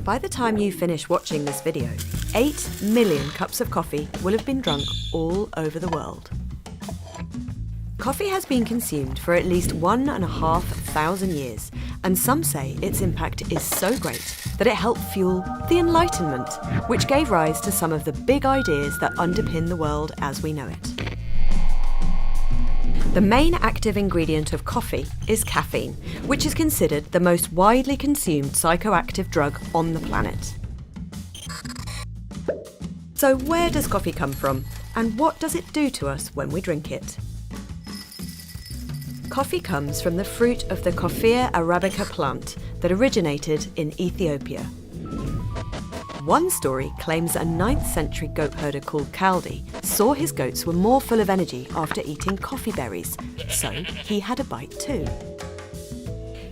By the time you finish watching this video, 8 million cups of coffee will have been drunk all over the world. Coffee has been consumed for at least 1,500 years, and some say its impact is so great that it helped fuel the Enlightenment, which gave rise to some of the big ideas that underpin the world as we know it. The main active ingredient of coffee is caffeine, which is considered the most widely consumed psychoactive drug on the planet. So where does coffee come from, and what does it do to us when we drink it? Coffee comes from the fruit of the Coffea arabica plant that originated in Ethiopia. One story claims a 9th century goat herder called Kaldi saw his goats were more full of energy after eating coffee berries, so he had a bite too.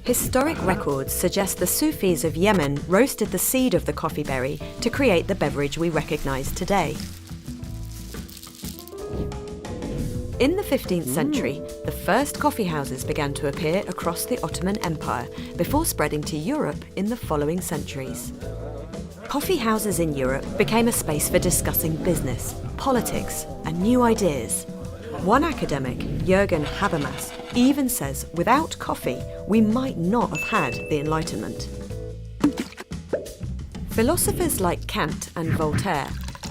Historic records suggest the Sufis of Yemen roasted the seed of the coffee berry to create the beverage we recognise today. In the 15th century, the first coffee houses began to appear across the Ottoman Empire before spreading to Europe in the following centuries. Coffee houses in Europe became a space for discussing business, politics, and new ideas. One academic, Jürgen Habermas, even says without coffee, we might not have had the Enlightenment. Philosophers like Kant and Voltaire,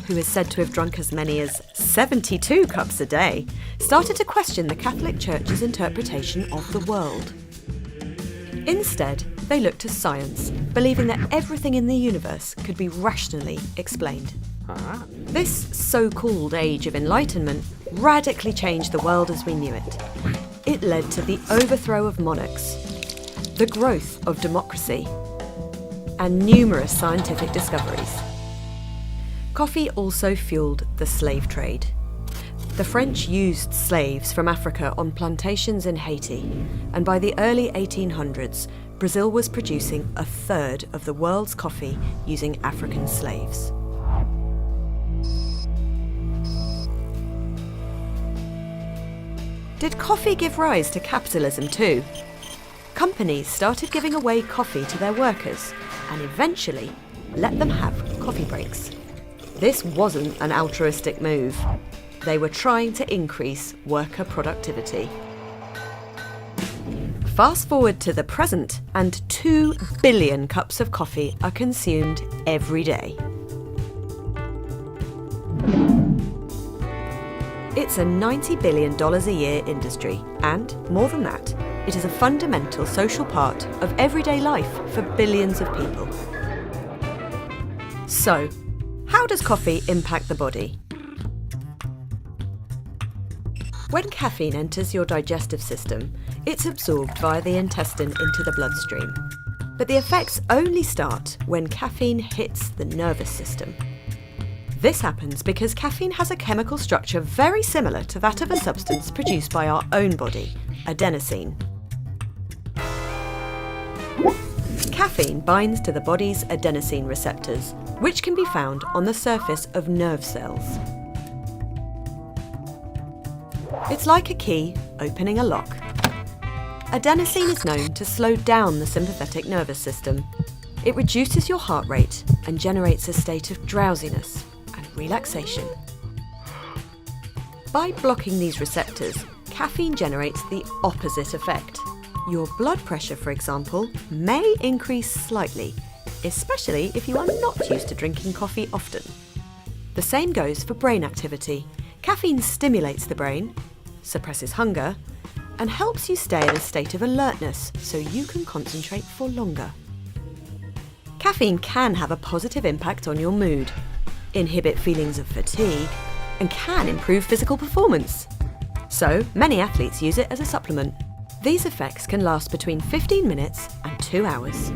who is said to have drunk as many as 72 cups a day, started to question the Catholic Church's interpretation of the world. Instead, they looked to science, believing that everything in the universe could be rationally explained. This so-called Age of Enlightenment radically changed the world as we knew it. It led to the overthrow of monarchs, the growth of democracy, and numerous scientific discoveries. Coffee also fueled the slave trade. The French used slaves from Africa on plantations in Haiti, and by the early 1800s, Brazil was producing a third of the world's coffee using African slaves. Did coffee give rise to capitalism too? Companies started giving away coffee to their workers and eventually let them have coffee breaks. This wasn't an altruistic move. They were trying to increase worker productivity. Fast forward to the present, and 2 billion cups of coffee are consumed every day. It's a $90 billion a year industry, and more than that, it is a fundamental social part of everyday life for billions of people. So, how does coffee impact the body? When caffeine enters your digestive system, it's absorbed via the intestine into the bloodstream. But the effects only start when caffeine hits the nervous system. This happens because caffeine has a chemical structure very similar to that of a substance produced by our own body, adenosine. Caffeine binds to the body's adenosine receptors, which can be found on the surface of nerve cells. It's like a key opening a lock. Adenosine is known to slow down the sympathetic nervous system. It reduces your heart rate and generates a state of drowsiness and relaxation. By blocking these receptors, caffeine generates the opposite effect. Your blood pressure, for example, may increase slightly, especially if you are not used to drinking coffee often. The same goes for brain activity. Caffeine stimulates the brain, suppresses hunger, and helps you stay in a state of alertness so you can concentrate for longer. Caffeine can have a positive impact on your mood, inhibit feelings of fatigue, and can improve physical performance. So, many athletes use it as a supplement. These effects can last between 15 minutes and 2 hours.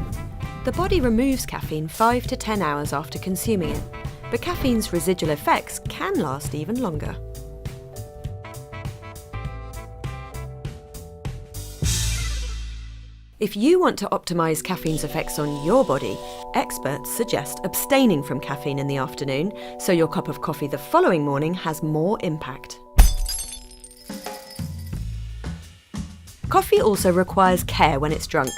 The body removes caffeine 5 to 10 hours after consuming it, but caffeine's residual effects can last even longer. If you want to optimise caffeine's effects on your body, experts suggest abstaining from caffeine in the afternoon so your cup of coffee the following morning has more impact. Coffee also requires care when it's drunk.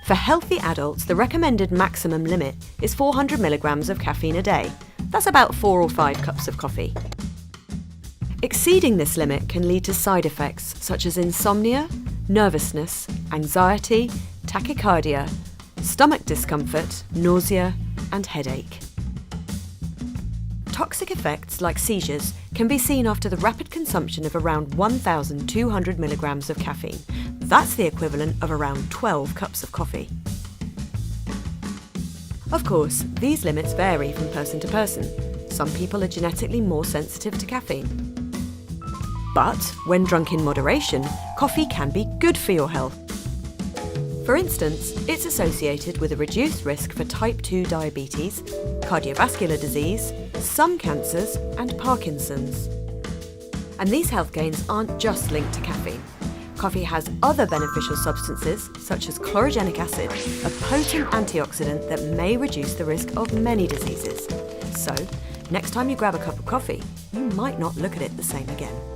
For healthy adults, the recommended maximum limit is 400 milligrams of caffeine a day. That's about 4 or 5 cups of coffee. Exceeding this limit can lead to side effects such as insomnia, nervousness, anxiety, tachycardia, stomach discomfort, nausea, and headache. Toxic effects like seizures can be seen after the rapid consumption of around 1,200 milligrams of caffeine. That's the equivalent of around 12 cups of coffee. Of course, these limits vary from person to person. Some people are genetically more sensitive to caffeine. But when drunk in moderation, coffee can be good for your health. For instance, it's associated with a reduced risk for type 2 diabetes, cardiovascular disease, some cancers, and Parkinson's. And these health gains aren't just linked to caffeine. Coffee has other beneficial substances, such as chlorogenic acid, a potent antioxidant that may reduce the risk of many diseases. So, next time you grab a cup of coffee, you might not look at it the same again.